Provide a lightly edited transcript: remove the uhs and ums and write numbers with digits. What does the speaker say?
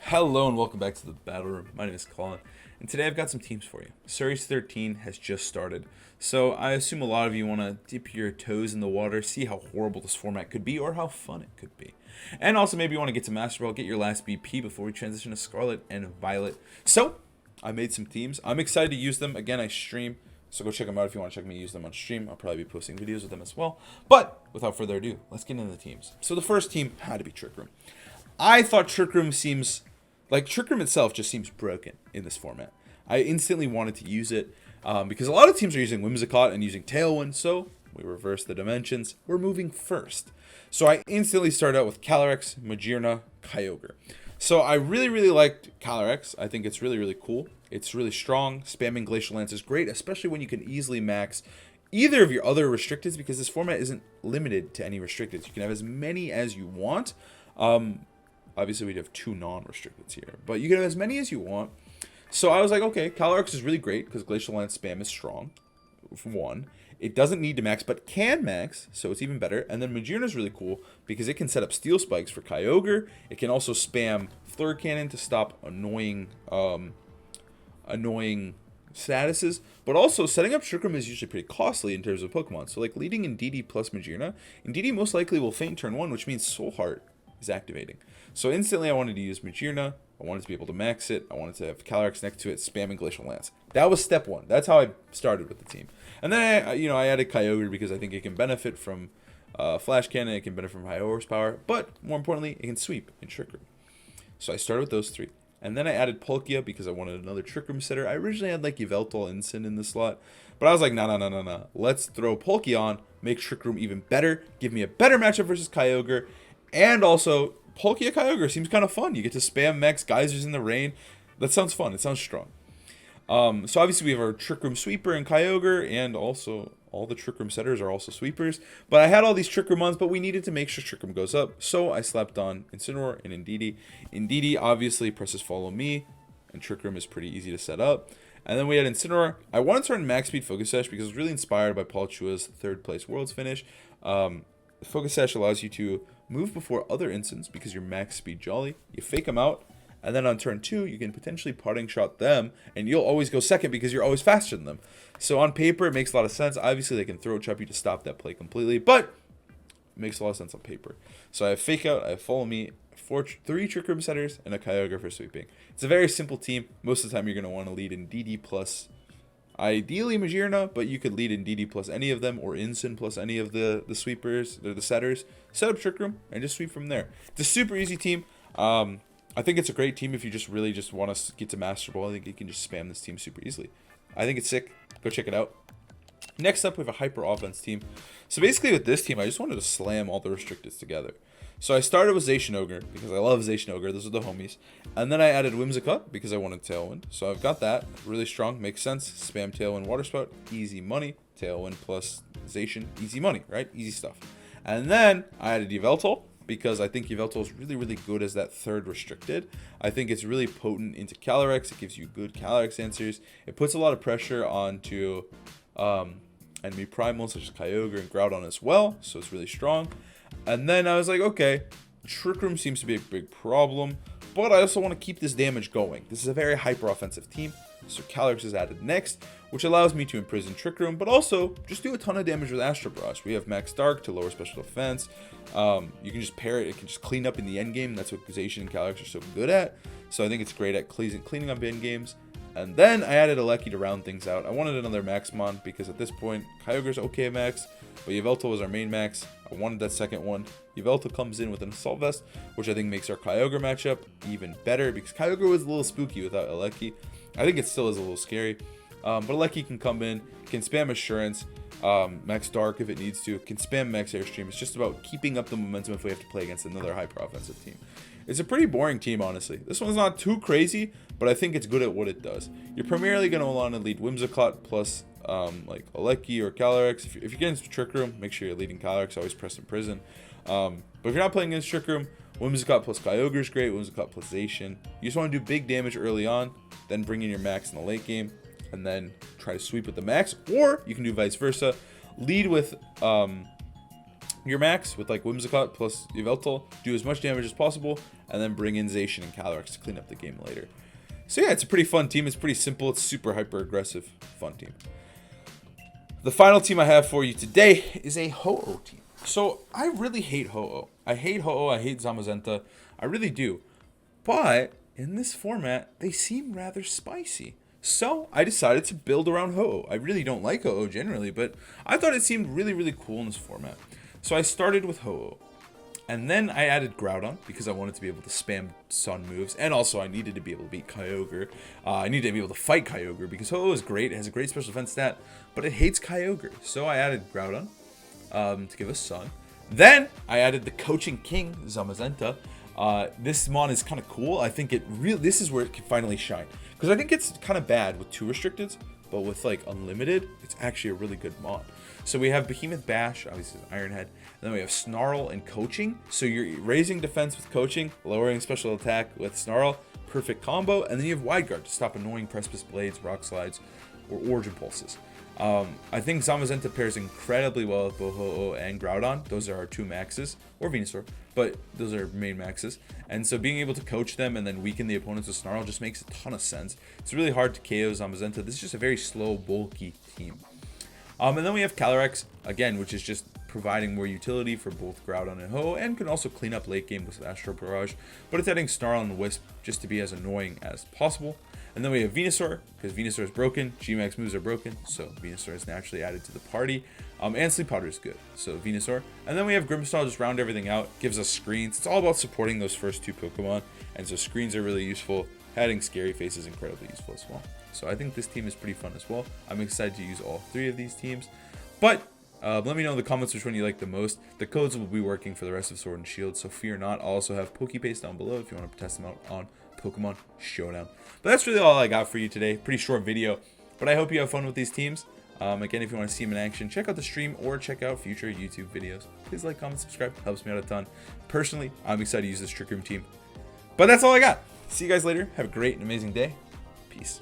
Hello and welcome back to the Battle Room. My name is Colin, and today I've got some teams for you. Series 13 has just started, so I assume a lot of you want to dip your toes in the water, see how horrible this format could be or how fun it could be. And also maybe you want to get to Master Ball, get your last BP before we transition to Scarlet and Violet. So, I made some teams. I'm excited to use them. Again, I stream, so go check them out if you want to check me use them on stream. I'll probably be posting videos with them as well. But, without further ado, let's get into the teams. So the first team had to be Trick Room. I thought Trick Room Trick Room itself just seems broken in this format. I instantly wanted to use it because a lot of teams are using Whimsicott and using Tailwind, so we reverse the dimensions. We're moving first. So I instantly started out with Calyrex, Magearna, Kyogre. So I really liked Calyrex. I think it's really cool. It's really strong. Spamming Glacial Lance is great, especially when you can easily max either of your other restricteds because this format isn't limited to any restricteds. You can have as many as you want. Obviously, we'd have two non-restricteds here, but you can have as many as you want. So I was like, okay, Calyrex is really great because Glacial Lance spam is strong. For one, it doesn't need to max, but can max, so it's even better. And then Magearna is really cool because it can set up Steel Spikes for Kyogre. It can also spam Fleur Cannon to stop annoying statuses. But also, setting up Trick Room is usually pretty costly in terms of Pokemon. So like leading in DD plus Magearna, Indeedee most likely will faint turn 1, which means Soul Heart is activating. So instantly I wanted to use Magearna. I wanted to be able to max it. I wanted to have Calyrex next to it, spamming Glacial Lance. That was step one. That's how I started with the team. And then I added Kyogre because I think it can benefit from Flash Cannon. It can benefit from high horsepower, but more importantly, it can sweep in Trick Room. So I started with those three. And then I added Palkia because I wanted another Trick Room setter. I originally had like Yveltal and Incin in the slot, but I was like, no. Let's throw Palkia on, make Trick Room even better, give me a better matchup versus Kyogre, and also Palkia Kyogre seems kind of fun. You get to spam max geysers in the rain. That sounds fun. It sounds strong. So obviously we have our Trick Room Sweeper and Kyogre, and also all the Trick Room setters are also sweepers. But I had all these Trick Room ones, but we needed to make sure Trick Room goes up. So I slapped on Incineroar and Indeedee. Indeedee obviously presses Follow Me, and Trick Room is pretty easy to set up. And then we had Incineroar. I wanted to run Max Speed Focus Sash because I was really inspired by Paul Chua's third place Worlds finish. Focus Sash allows you to move before other instants because you're max speed jolly. You fake them out, and then on turn 2, you can potentially parting shot them, and you'll always go second because you're always faster than them. So on paper, it makes a lot of sense. Obviously, they can throw chop you to stop that play completely, but it makes a lot of sense on paper. So I have fake out, I have follow me, 3 Trick Room setters, and a Kyogre for sweeping. It's a very simple team. Most of the time, you're going to want to lead in DD plus ideally Magearna, but you could lead in DD plus any of them, or Incin plus any of the sweepers, or the setters. Set up Trick Room, and just sweep from there. It's a super easy team. I think it's a great team if you just really just want to get to Master Ball. I think you can just spam this team super easily. I think it's sick. Go check it out. Next up, we have a Hyper Offense team. So basically with this team, I just wanted to slam all the restricteds together. So I started with Zacian Ogre because I love Zacian Ogre. Those are the homies. And then I added Whimsicott because I wanted Tailwind. So I've got that. Really strong. Makes sense. Spam Tailwind, Water Spout. Easy money. Tailwind plus Zacian. Easy money, right? Easy stuff. And then I added Yveltal because I think Yveltal is really good as that third restricted. I think it's really potent into Calyrex. It gives you good Calyrex answers. It puts a lot of pressure onto enemy primals such as Kyogre and Groudon as well. So it's really strong. And then I was like, okay, Trick Room seems to be a big problem, but I also want to keep this damage going. This is a very hyper-offensive team, so Calyrex is added next, which allows me to imprison Trick Room, but also just do a ton of damage with Astro Brush. We have Max Dark to lower special defense. You can just pair it. It can just clean up in the end game. That's what Zacian and Calyrex are so good at. So I think it's great at cleaning up end games. And then I added Alecki to round things out. I wanted another Maxmon because at this point, Kyogre's okay at max, but Yveltal was our main max. I wanted that second one. Yveltal comes in with an Assault Vest, which I think makes our Kyogre matchup even better because Kyogre was a little spooky without Alecki. I think it still is a little scary, but Alecki can come in, can spam Assurance, Max Dark if it needs to, can spam Max Airstream. It's just about keeping up the momentum if we have to play against another hyper-offensive team. It's a pretty boring team, honestly. This one's not too crazy, but I think it's good at what it does. You're primarily going to want to lead Whimsicott plus like Alecki or Calyrex. If you get into Trick Room, make sure you're leading Calyrex. Always press Imprison. But if you're not playing against Trick Room, Whimsicott plus Kyogre is great. Whimsicott plus Zacian. You just want to do big damage early on, then bring in your max in the late game, and then try to sweep with the max. Or you can do vice versa. Lead with your max with like Whimsicott plus Yveltal, do as much damage as possible, and then bring in Zacian and Calyrex to clean up the game later. So yeah, it's a pretty fun team. It's pretty simple. It's super hyper aggressive, fun team. The final team I have for you today is a HoOh team. So I really hate HoOh. I hate HoOh. I hate Zamazenta. I really do. But in this format, they seem rather spicy. So I decided to build around HoOh. I really don't like HoOh generally, but I thought it seemed really, really cool in this format. So I started with HoOh. And then I added Groudon because I wanted to be able to spam Sun moves. And also I needed to be able to beat Kyogre. I needed to be able to fight Kyogre because HoOh is great. It has a great special defense stat, but it hates Kyogre. So I added Groudon to give us Sun. Then I added the Coaching King, Zamazenta. This mon is kind of cool. I think this is where it can finally shine. Because I think it's kind of bad with 2 restricteds, but with like unlimited, it's actually a really good mon. So we have Behemoth Bash, obviously Iron Head. And then we have Snarl and Coaching. So you're raising defense with Coaching, lowering special attack with Snarl. Perfect combo. And then you have Wide Guard to stop annoying Precipice Blades, Rock Slides, or Origin Pulses. I think Zamazenta pairs incredibly well with both HoOh and Groudon. Those are our 2 maxes, or Venusaur, but those are main maxes. And so being able to coach them and then weaken the opponents with Snarl just makes a ton of sense. It's really hard to KO Zamazenta. This is just a very slow, bulky team. And then we have Calyrex, again, which is just providing more utility for both Groudon and HoOh, and can also clean up late game with Astral Barrage, but it's adding Snarl and Wisp just to be as annoying as possible. And then we have Venusaur, because Venusaur is broken, G-Max moves are broken, so Venusaur is naturally added to the party. And Sleep Powder is good, so Venusaur. And then we have Grimmsnarl, just round everything out, gives us screens. It's all about supporting those first 2 Pokemon, and so screens are really useful. Adding Scary Face is incredibly useful as well. So I think this team is pretty fun as well. I'm excited to use all 3 of these teams. But let me know in the comments which one you like the most. The codes will be working for the rest of Sword and Shield, so fear not. I'll also have Pokepaste down below if you want to test them out on Pokemon Showdown. But that's really all I got for you today. Pretty short video, but I hope you have fun with these teams. Again, if you want to see them in action, check out the stream or check out future YouTube videos. Please like, comment, subscribe. Helps me out a ton. Personally, I'm excited to use this Trick Room team. But that's all I got. See you guys later. Have a great and amazing day. Peace.